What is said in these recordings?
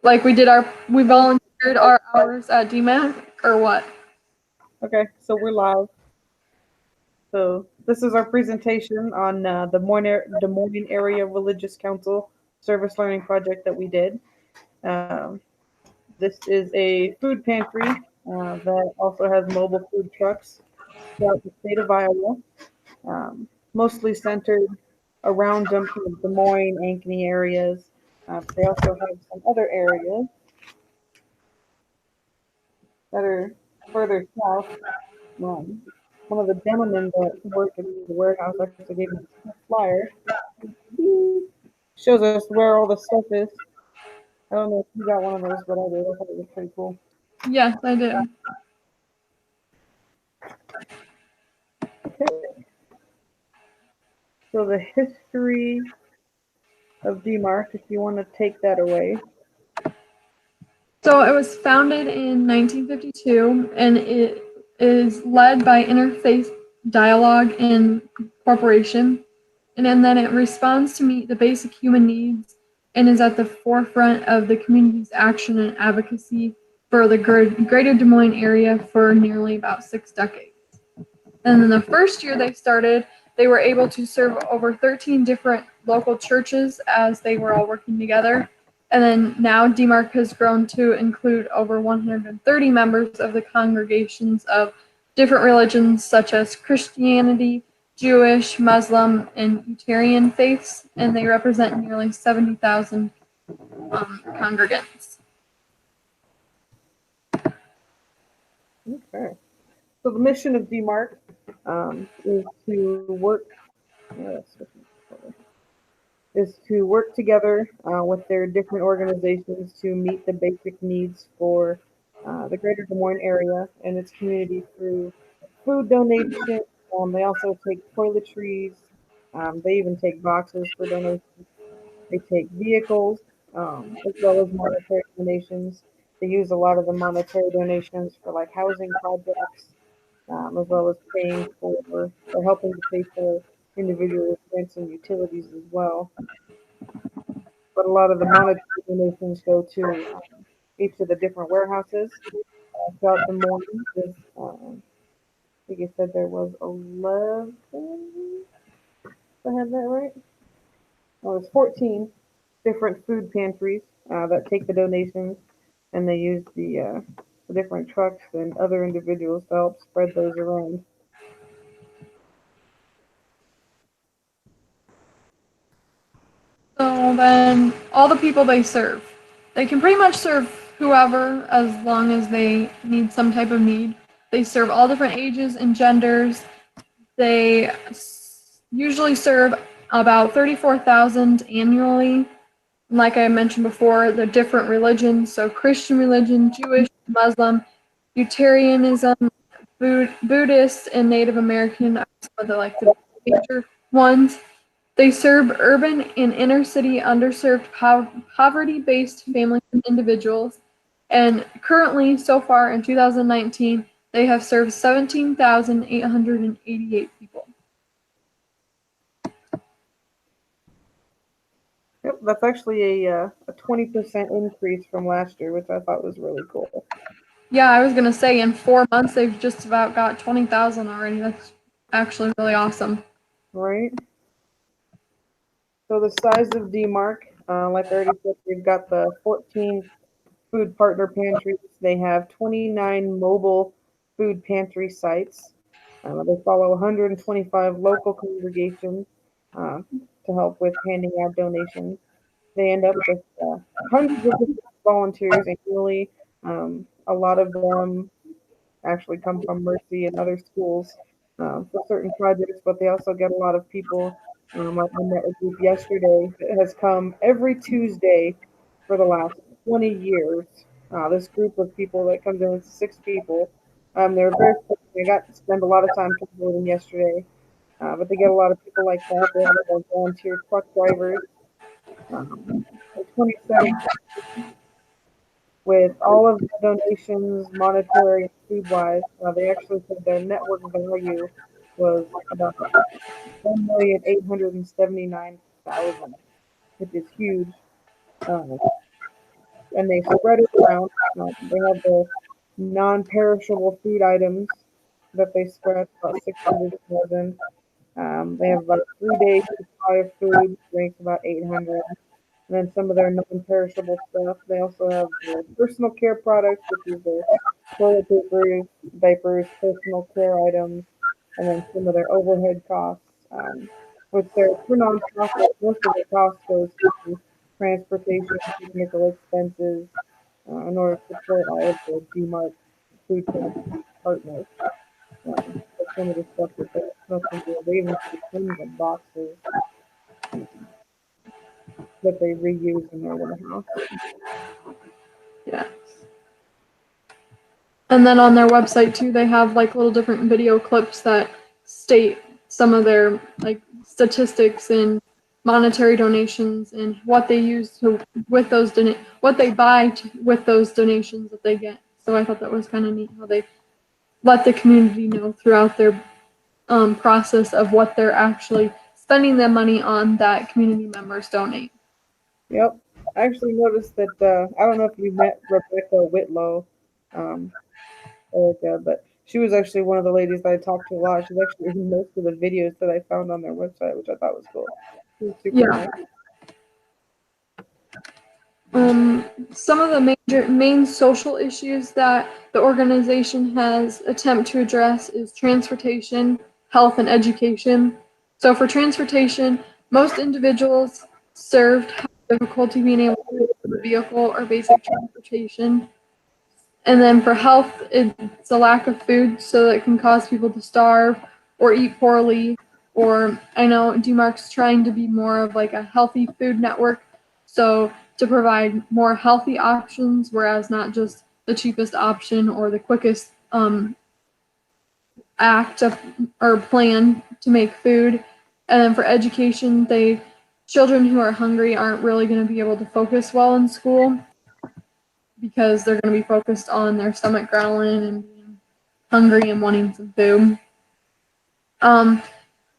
Like we volunteered our hours at DMAC or what? Okay, so we're live. So this is our presentation on Des Moines Area Religious Council Service Learning Project that we did. Um, this is a food pantry that also has mobile food trucks throughout the state of Iowa, mostly centered around Des Moines, Ankeny areas. But they also have some other areas that are further south. One of the gentlemen that worked in the warehouse actually gave me a flyer. He shows us where all the stuff is. I don't know if you got one of those, but I did. I thought it was pretty cool. Yes, I did. Okay. So the history of DMARC, if you want to take that away. So it was founded in 1952, and it is led by Interfaith Dialogue and Corporation, and then it responds to meet the basic human needs and is at the forefront of the community's action and advocacy for the greater Des Moines area for nearly about 6 decades. And then the first year they started, they were able to serve over 13 different local churches as they were all working together. And then now DMARC has grown to include over 130 members of the congregations of different religions such as Christianity, Jewish, Muslim, and Unitarian faiths, and they represent nearly 70,000 congregants. Okay. So the mission of DMARC is to work together with their different organizations to meet the basic needs for the greater Des Moines area and its community through food donation. They also take toiletries. They even take boxes for donations. They take vehicles as well as monetary donations. They use a lot of the monetary donations for like housing projects, as well as paying for or helping to pay for individual rents and utilities as well. But a lot of the monetary donations go to each of the different warehouses throughout the morning. I think you said there was 11. If I have that right? Well, there's 14 different food pantries that take the donations, and they use the different trucks and other individuals to help spread those around. So then all the people they serve, they can pretty much serve whoever as long as they need some type of need. They serve all different ages and genders. They usually serve about 34,000 annually. Like I mentioned before, the different religions, so Christian religion, Jewish, Muslim, Unitarianism, Buddhist, and Native American are some of the major ones. They serve urban and inner-city underserved poverty-based families and individuals, and currently, so far in 2019, they have served 17,888 people. Yep, that's actually a 20% increase from last year, which I thought was really cool. Yeah, I was gonna say in 4 months they've just about got 20,000 already. That's actually really awesome. Right? So the size of DMARC, like I already said, they've got the 14 food partner pantries. They have 29 mobile food pantry sites. They follow 125 local congregations uh, to help with handing out donations. They end up with hundreds of volunteers annually. A lot of them actually come from Mercy and other schools for certain projects, but they also get a lot of people. Like I met a group yesterday that has come every Tuesday for the last 20 years. This group of people that comes in, it's 6 people. They're very quick. They got to spend a lot of time talking with them yesterday, but they get a lot of people like that. They have volunteer truck drivers. In 2017, with all of the donations, monetary and food wise, they actually said their network value was about 1,879,000, which is huge. Uh, and they spread it around. They have the non-perishable food items that they spread, about 600,000. They have about a 3 day supply of food, drinks about 800. And then some of their non-perishable stuff. They also have their personal care products, which is their toilet paper, diapers, personal care items, and then some of their overhead costs, which they're for nonprofit. Most of the cost goes to transportation, technical expenses, in order to support all of the DMARC food stamp partners. But some of the stuff that they put into it, they even put tons of boxes that they reuse in their warehouse. Yeah. And then on their website too, they have like little different video clips that state some of their like statistics and monetary donations and what they use to with those what they buy with those donations that they get. So I thought that was kind of neat how they let the community know throughout their process of what they're actually spending their money on that community members donate. Yep. I actually noticed that, I don't know if you met Rebecca Whitlow, um, Erica, but she was actually one of the ladies that I talked to a lot. She's actually in most of the videos that I found on their website, which I thought was cool. She was super Yeah. nice. Some of the main social issues that the organization has attempt to address is transportation, health, and education. So for transportation, most individuals served have difficulty being able to use a vehicle or basic transportation. And then for health, it's a lack of food, so that can cause people to starve or eat poorly. Or I know DMARC's trying to be more of like a healthy food network, so to provide more healthy options, whereas not just the cheapest option or the quickest or plan to make food. And then for education, children who are hungry aren't really going to be able to focus well in school because they're going to be focused on their stomach growling and being hungry and wanting some food.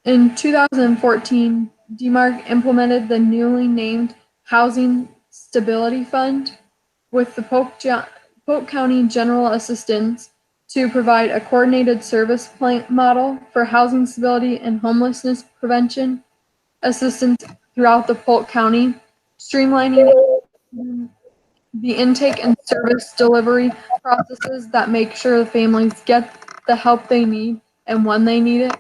In 2014, DMARC implemented the newly named Housing Stability Fund with the Polk County General Assistance to provide a coordinated service plan model for housing stability and homelessness prevention assistance throughout the Polk County, streamlining the intake and service delivery processes that make sure the families get the help they need and when they need it.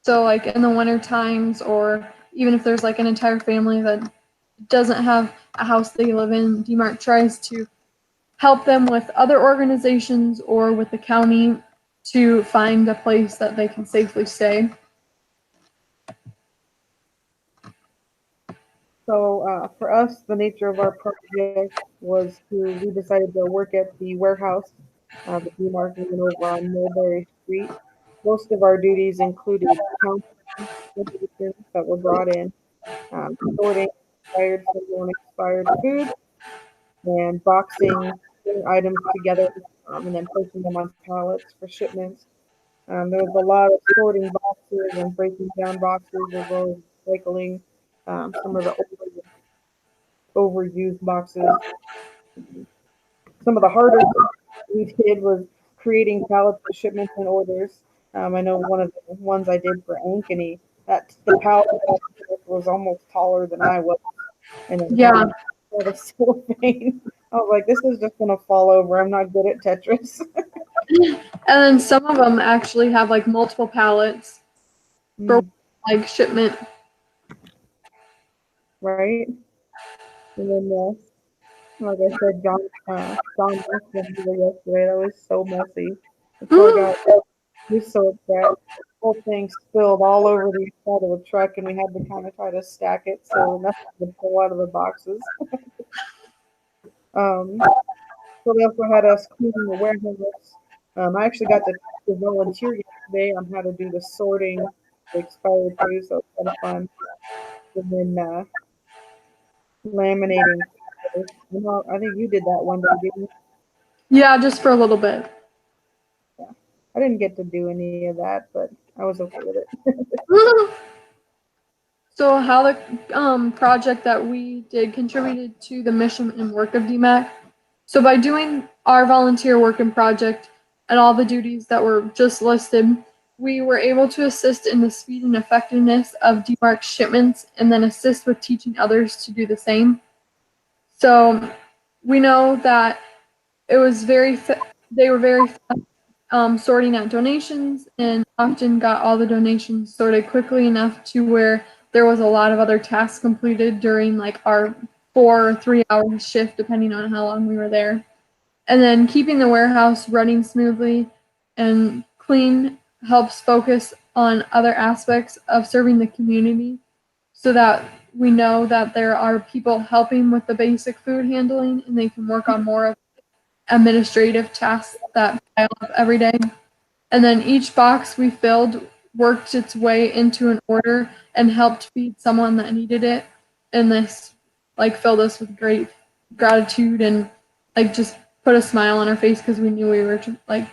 So like in the winter times, or even if there's like an entire family that doesn't have a house they live in, DMARC tries to help them with other organizations or with the county to find a place that they can safely stay. So for us, the nature of our project was we decided to work at the warehouse, the D-Market over on Mulberry Street. Most of our duties included counting donations that were brought in, sorting expired and expired food, and boxing items together, and then placing them on pallets for shipments. There was a lot of sorting boxes and breaking down boxes, as well as recycling some of the overused boxes. Some of the harder we did was creating pallets for shipments and orders. I know one of the ones I did for Ankeny, that the pallet was almost taller than I was, and it was Yeah. all the cellophane. I was like, this is just gonna fall over. I'm not good at Tetris. And then some of them actually have like multiple pallets for like shipment. Right? And then, like I said, John left them here yesterday. That was so messy. The poor guy, he was so upset. The whole thing spilled all over the side of the truck, and we had to kind of try to stack it so nothing would pull out of the boxes. So they also had us cleaning the warehouse. I actually got to volunteer yesterday on how to do the sorting, the expired food, so it was kind of fun. And then laminating. I think you did that one day, didn't you? Yeah, just for a little bit. Yeah. I didn't get to do any of that, but I was okay with it. So how the project that we did contributed to the mission and work of DMAC So by doing our volunteer work and project and all the duties that were just listed, we were able to assist in the speed and effectiveness of demarked shipments and then assist with teaching others to do the same. So we know that it was they were very sorting out donations and often got all the donations sorted quickly enough to where there was a lot of other tasks completed during like our 4 or 3 hour shift, depending on how long we were there. And then keeping the warehouse running smoothly and clean helps focus on other aspects of serving the community so that we know that there are people helping with the basic food handling and they can work on more of administrative tasks that pile up every day. And then each box we filled worked its way into an order and helped feed someone that needed it. And this like filled us with great gratitude and like just put a smile on our face because we knew we were like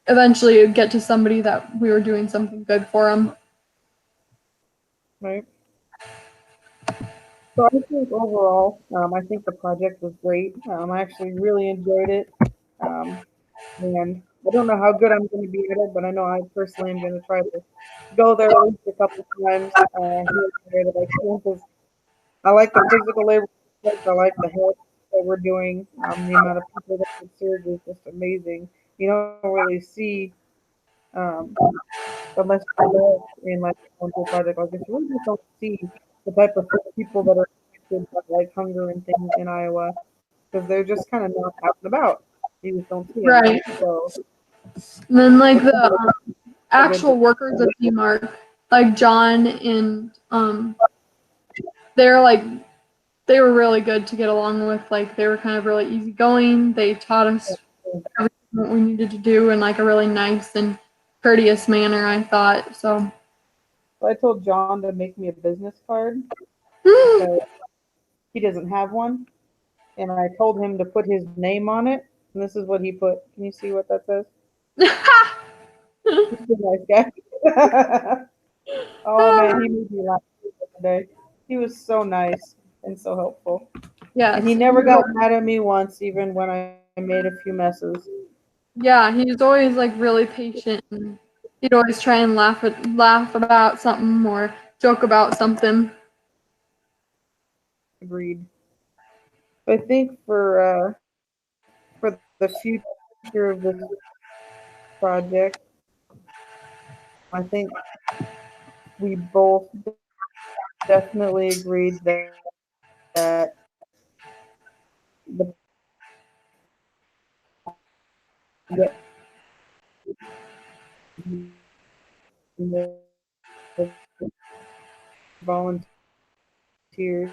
eventually get to somebody that we were doing something good for them. Right. So I think overall, I think the project was great. I actually really enjoyed it. Um, and I don't know how good I'm going to be at it, but I know I personally am going to try to go there at least a couple times here and there that I can, because I like the physical labor aspect. I like the health that we're doing. The amount of people that get served is just amazing. You don't really see um, unless you're in like a volunteer project like this, you really just don't see the type of people that are affected by like hunger and things in Iowa because they're just kind of not out and about. You just don't see them. Right. So And then like it's the a good actual thing. workers of DMARC, like John and they're like they were really good to get along with. Like they were kind of really easygoing. They taught us everything what we needed to do in like a really nice and courteous manner, I thought. So So I told John to make me a business card hmm. because he doesn't have one, and I told him to put his name on it, and this is what he put. Can you see what that says? He's a nice guy. Oh man, he made me laugh the other day. He was so nice and so helpful. And he Yes. never got mad at me once, even when I made a few messes. Yeah, he was always like really patient and he'd always try and laugh about something or joke about something. Agreed. I think for the future of this project, I think we both definitely agreed that the the volunteers.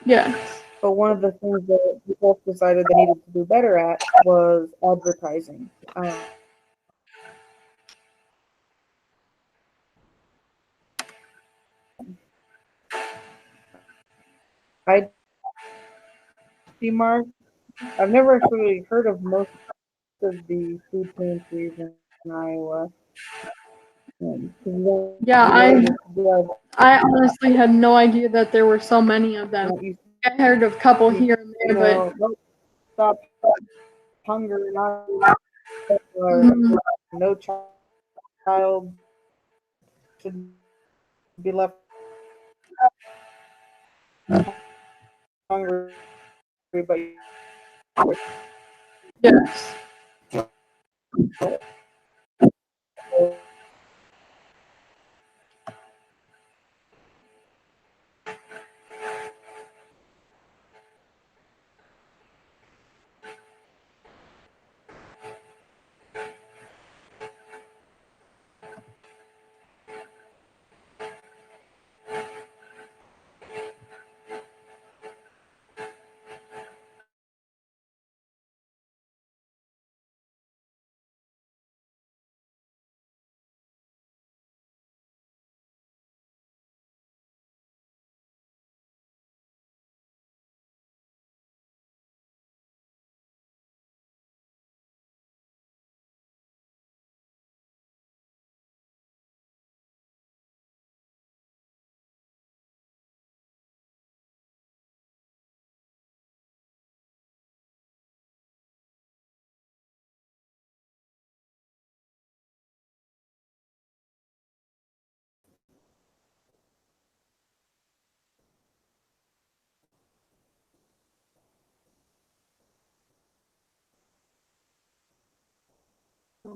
Yes. But one of the things that we both decided they needed to do better at was advertising. I Mark, I've never actually heard of most of the food pantries in Iowa. 'Cause we Yeah, really just do I honestly had no idea that there were so many of them. you I heard of a couple see, here and there, but don't stop hunger, not mhm. no child should be left hungry, but Yes. I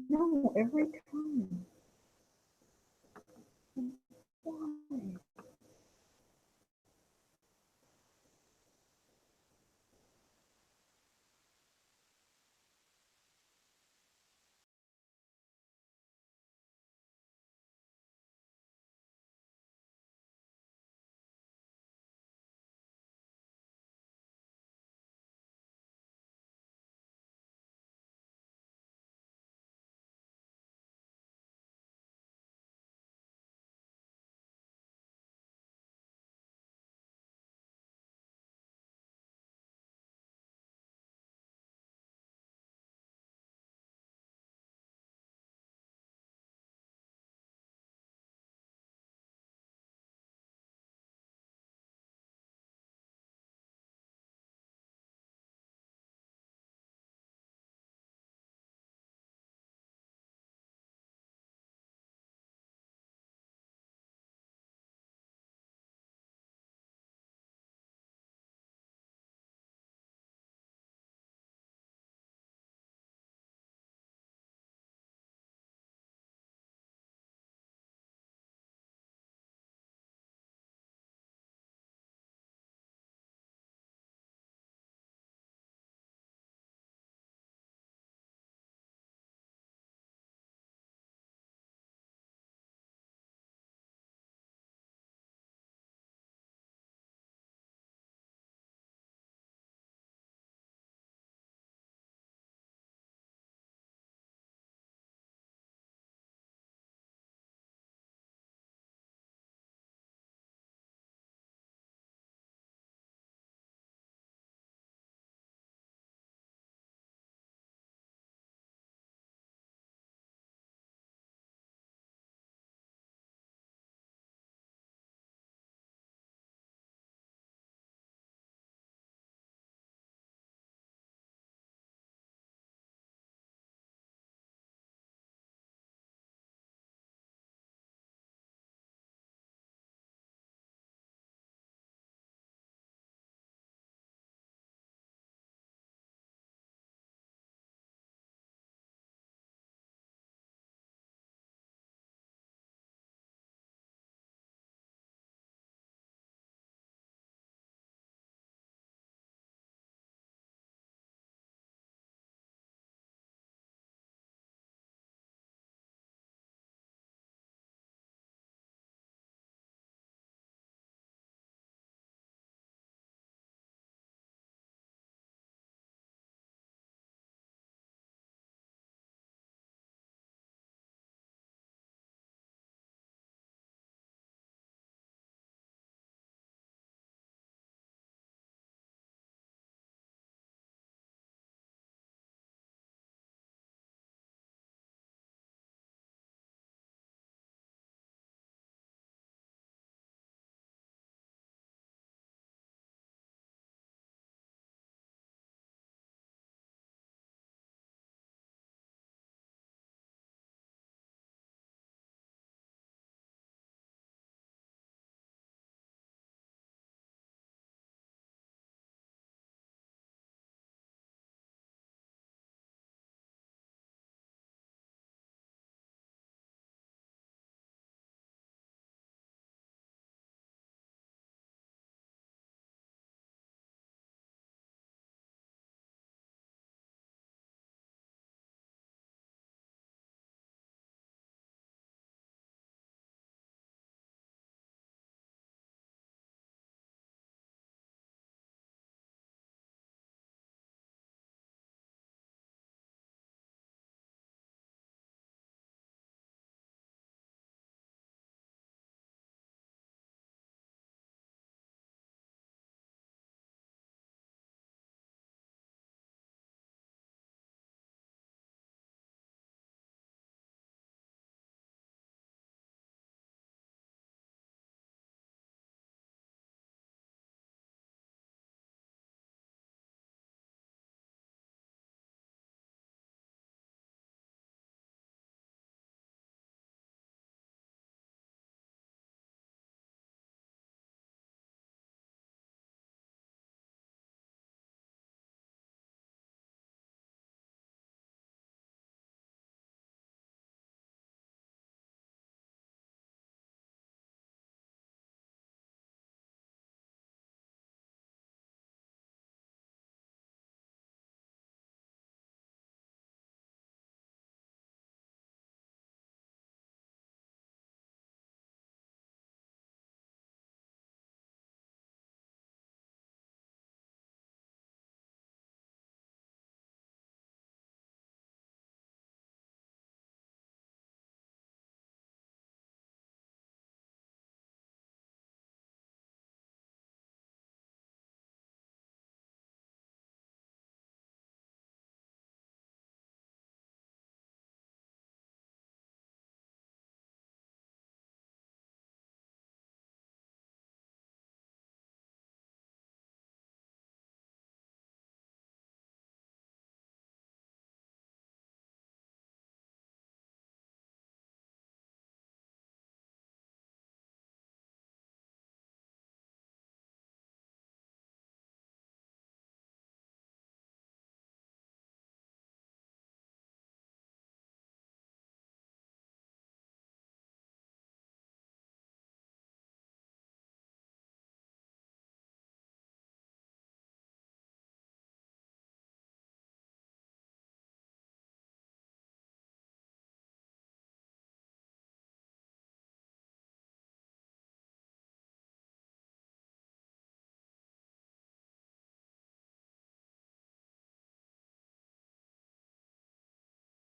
know, every time. Why?